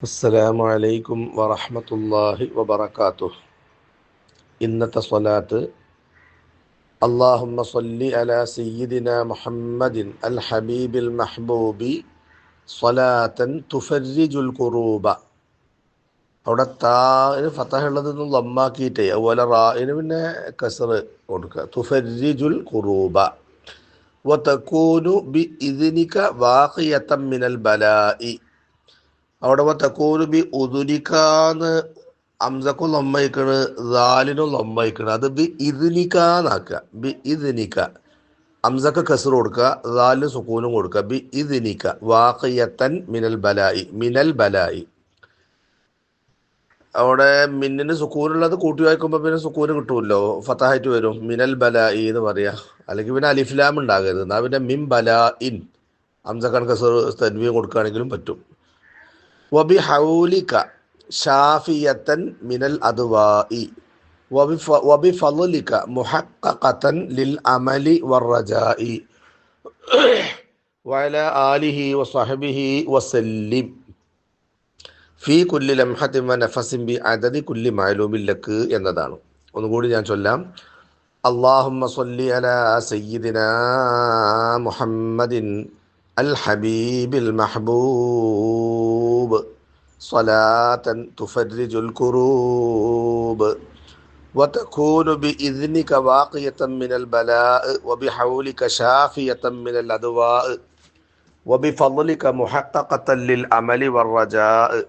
അസ്സലാമു അലൈക്കും വറഹ്മത്തുള്ളാഹി വബറകാതുഹു. ഇന്നത്തെ സ്വലാത്ത് അല്ലാഹുമ്മ സ്വല്ലി അലാ സയ്യിദിനാ മുഹമ്മദിൻ അൽ ഹബീബിൽ മഹ്ബൂബി സ്വലാത്തൻ തുഫർരിജുൽ ഖുറൂബ. അവിടെ താന് ഫതഹുള്ളത് ലമ്മാക്കിയിട്ടേ അതുപോലെ റായിന് പിന്നെ കസറ് കൊടുക്കുക. തുഫർരിജുൽ ഖുറൂബ വതകൂനു ബി ഇദ്നിക വാഖിയതൻ മിനൽ ബലാഇ. അവിടെ തക്കൂന് ബി ഉദുനിക്കാന്ന് അംസക്കും ലമ്മയിക്കണ്, ദാലിനും ലമ്മയിക്കണ്. അത് ബി ഇതിനിക്കാന്നാക്കുക. ബി ഇതിനിക്ക അംസക്ക് കസറ് കൊടുക്കുക, ദാലിന് സുക്കൂനും കൊടുക്കുക. ബി ഇതിനിക്ക വാഖിയത്തൻ മിനൽ ബലായി. മിനൽ ബലായി അവിടെ മിന്നിന് സുക്കൂനുള്ളത് കൂട്ടി വായിക്കുമ്പോൾ പിന്നെ സുക്കൂന് കിട്ടുമല്ലോ, ഫത്താഹായിട്ട് വരും. മിനൽ ബലായി എന്ന് പറയാ. അല്ലെങ്കിൽ പിന്നെ അലിഫ്ലാം ഉണ്ടാകരുത്. എന്നാൽ പിന്നെ മിൻ ബലാ ഇൻ അംസക്കാൻ കസറ് തൻവീൻ കൊടുക്കുകയാണെങ്കിലും പറ്റും. വബി ഹൗലിക ഷാഫിയത്തൻ മിനൽ അദ്വാഇ വബി ഫളിക മുഹഖഖതൻ ലിൽ അമലി വറജാഇ വഅലാ ആലിഹി വസഹബിഹി വസല്ലിം ഫീ കുല്ലി ലംഹത്തിൻ വനഫസിൻ ബി അദദി കുല്ലി മഅലൂമിൻ ലക്ക് എന്നതാണ്. ഒന്നുകൂടി ഞാൻ ചൊല്ലാം. അല്ലാഹുമ്മ സ്വല്ലി അലാ സയ്യിദിനാ മുഹമ്മദിൻ അൽ ഹബീബിൽ മഹ്ബൂബ് സ്വലാത്തൻ തുഫർരിജുൽ ഖുറൂബ് വതകൂനു ബിഇദ്നിക വാഖിയതൻ മിനൽ ബലാഇ വബിഹൗലിക ഷാഫിയതൻ മിനൽ അദ്വാഇ വബിഫളിക മുഹഖഖതൻ ലിൽ അമലി വറജാഇ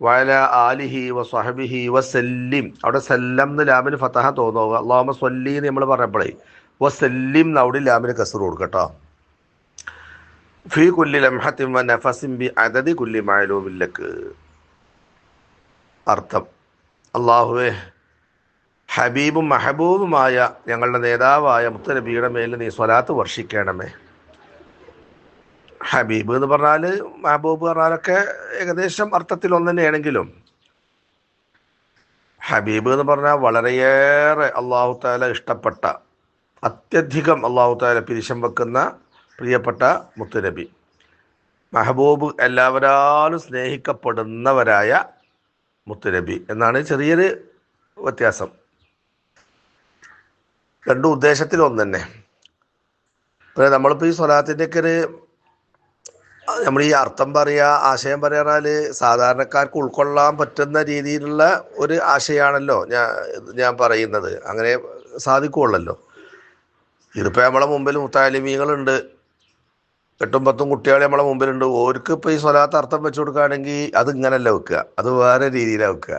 വഅലാ ആലിഹി വസഹബിഹി വസല്ലിം. അവിടെ സല്ലം എന്ന് ലാമിന് ഫതഹ തോന്നുക. അല്ലാഹുമ്മ സ്വല്ലി എന്ന് നമ്മൾ പറഞ്ഞപ്പോഴേ വസല്ലിം അവിടെ ലാമിന് കസറ് കൊടുക്കട്ടോ. ഫീ കുല്ലി ലംഹത്തിൻ വനഫസിൻ ബി അദദി കുല്ലി മഅലൂമിൻ ലക്ക്. അർത്ഥം: അല്ലാഹുവേ, ഹബീബും മഹബൂബുമായ ഞങ്ങളുടെ നേതാവായ മുത്തുനബിയുടെ മേൽ നീ സ്വലാത്ത് വർഷിക്കണമേ. ഹബീബ് എന്ന് പറഞ്ഞാൽ മഹബൂബ് പറഞ്ഞാലൊക്കെ ഏകദേശം അർത്ഥത്തിൽ ഒന്ന് തന്നെയാണെങ്കിലും ഹബീബ് എന്ന് പറഞ്ഞാൽ വളരെയേറെ അള്ളാഹു തആല ഇഷ്ടപ്പെട്ട, അത്യധികം അള്ളാഹു തആല പിരിശം വെക്കുന്ന പ്രിയപ്പെട്ട മുത്തുനബി. മഹബൂബ് എല്ലാവരാലും സ്നേഹിക്കപ്പെടുന്നവരായ മുത്തുനബി എന്നാണ് ചെറിയൊരു വ്യത്യാസം. രണ്ടു ഉദ്ദേശത്തിൽ ഒന്ന് തന്നെ. പിന്നെ നമ്മളിപ്പോൾ ഈ സ്വലാത്തിൻ്റെയൊക്കെ നമ്മൾ ഈ അർത്ഥം പറയുക, ആശയം പറയാൽ സാധാരണക്കാർക്ക് ഉൾക്കൊള്ളാൻ പറ്റുന്ന രീതിയിലുള്ള ഒരു ആശയമാണല്ലോ ഞാൻ പറയുന്നത്. അങ്ങനെ സാധിക്കുള്ളല്ലോ. ഇതിപ്പോൾ നമ്മളെ മുമ്പിൽ മുത്താലിമീങ്ങളുണ്ട്, 8-10 കുട്ടികൾ നമ്മളെ മുമ്പിലുണ്ട്. ഓർക്ക് ഇപ്പോൾ ഈ സ്വലാത്ത് അർത്ഥം വെച്ചു കൊടുക്കുകയാണെങ്കിൽ അത് ഇങ്ങനല്ല വെക്കുക, അത് വേറെ രീതിയിലാണ് വെക്കുക,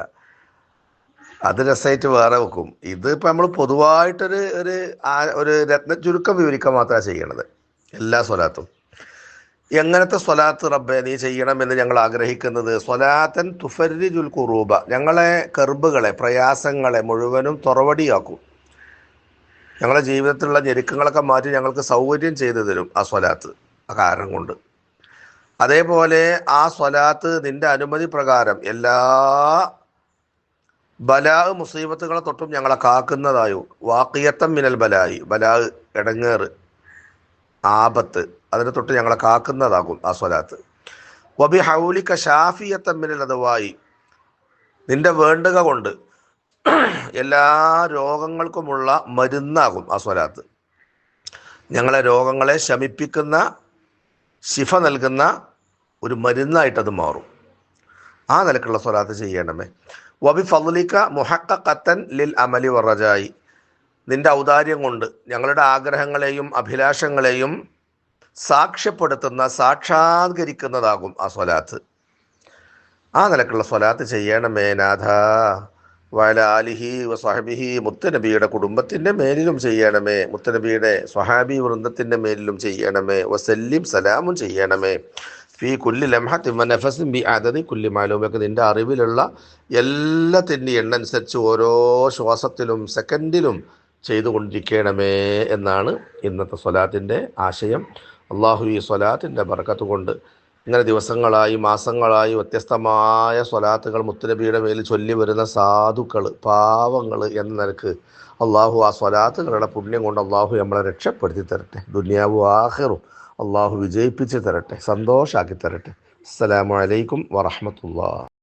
അത് രസമായിട്ട് വേറെ വെക്കും. ഇത് ഇപ്പം നമ്മൾ പൊതുവായിട്ടൊരു ഒരു രത്ന ചുരുക്കം വിവരിക്കാൻ മാത്രമാണ് ചെയ്യണത്. എല്ലാ സ്വലാത്തും എങ്ങനത്തെ സ്വലാത്ത് റബ്ബെ നീ ചെയ്യണമെന്ന് ഞങ്ങൾ ആഗ്രഹിക്കുന്നത് സ്വലാത്തൻ തുഫർരിജുൽ ഖുറൂബ, ഞങ്ങളെ കർബുകളെ, പ്രയാസങ്ങളെ മുഴുവനും തുറവടിയാക്കും. ഞങ്ങളുടെ ജീവിതത്തിലുള്ള ഞെരുക്കങ്ങളൊക്കെ മാറ്റി ഞങ്ങൾക്ക് സൗകര്യം ചെയ്തു തരും ആ സ്വലാത്ത്, ആ കാരണം കൊണ്ട്. അതേപോലെ ആ സ്വലാത്ത് നിന്റെ അനുമതി പ്രകാരം എല്ലാ ബലാ മുസീബത്തുകളെ തൊട്ടും ഞങ്ങളെ കാക്കുന്നതായും വാഖിയത്തൻ മിനൽ ബലായി, ബലാ ഇടങ്ങേറ്, ആപത്ത്, അതിനെ തൊട്ട് ഞങ്ങളെ കാക്കുന്നതാകും ആ സ്വലാത്ത്. വബി ഹൗലിക ഷാഫിയത്തൻ മിനൽ അദ്വായി, നിന്റെ വേണ്ടുക കൊണ്ട് എല്ലാ രോഗങ്ങൾക്കുമുള്ള മരുന്നാകും ആ സ്വലാത്ത്. ഞങ്ങളെ രോഗങ്ങളെ ശമിപ്പിക്കുന്ന, ശിഫ നൽകുന്ന ഒരു മരുന്നായിട്ടത് മാറും. ആ നിലക്കുള്ള സ്വലാത്ത് ചെയ്യണമേ. വബി ഫളിക മുഹഖഖതൻ ലിൽ അമലി വറജായി, നിന്റെ ഔദാര്യം കൊണ്ട് ഞങ്ങളുടെ ആഗ്രഹങ്ങളെയും അഭിലാഷങ്ങളെയും സാക്ഷ്യപ്പെടുത്തുന്ന, സാക്ഷാത്കരിക്കുന്നതാകും ആ സ്വലാത്ത്. ആ നിലക്കുള്ള സ്വലാത്ത് ചെയ്യണമേ നാഥ. വഅല ആലിഹി വസഹബിഹി, മുത്തുനബിയുടെ കുടുംബത്തിൻ്റെ മേലിലും ചെയ്യണമേ, മുത്തുനബിയുടെ സ്വഹാബി വൃന്ദത്തിൻ്റെ മേലിലും ചെയ്യണമേ. വസല്ലിം, സലാമും ചെയ്യണമേ. ഫീ കുല്ലി ലംഹത്തിൻ വനഫസിൻ ബി അദദി കുല്ലി മഅലൂമൊക്കെ നിൻ്റെ അറിവിലുള്ള എല്ലാത്തിൻ്റെ എണ്ണനുസരിച്ച് ഓരോ ശ്വാസത്തിലും സെക്കൻഡിലും ചെയ്തുകൊണ്ടിരിക്കണമേ എന്നാണ് ഇന്നത്തെ സ്വലാത്തിൻ്റെ ആശയം. അള്ളാഹു ഈ സ്വലാത്തിൻ്റെ ബർക്കത്ത് കൊണ്ട് ഇങ്ങനെ ദിവസങ്ങളായി, മാസങ്ങളായി വ്യത്യസ്തമായ സ്വലാത്തുകൾ മുത്തുനബിയുടെ മേൽ ചൊല്ലി വരുന്ന സാധുക്കൾ, പാവങ്ങൾ എന്ന നിലക്ക് അള്ളാഹു ആ സ്വലാത്തുകളുടെ പുണ്യം കൊണ്ട് അള്ളാഹു നമ്മളെ രക്ഷപ്പെടുത്തി തരട്ടെ. ദുനിയാവും ആഖിറും അള്ളാഹു വിജയിപ്പിച്ച് തരട്ടെ, സന്തോഷമാക്കി തരട്ടെ. അസ്സലാമു അലൈക്കും വറഹ്മത്തുള്ളാഹി.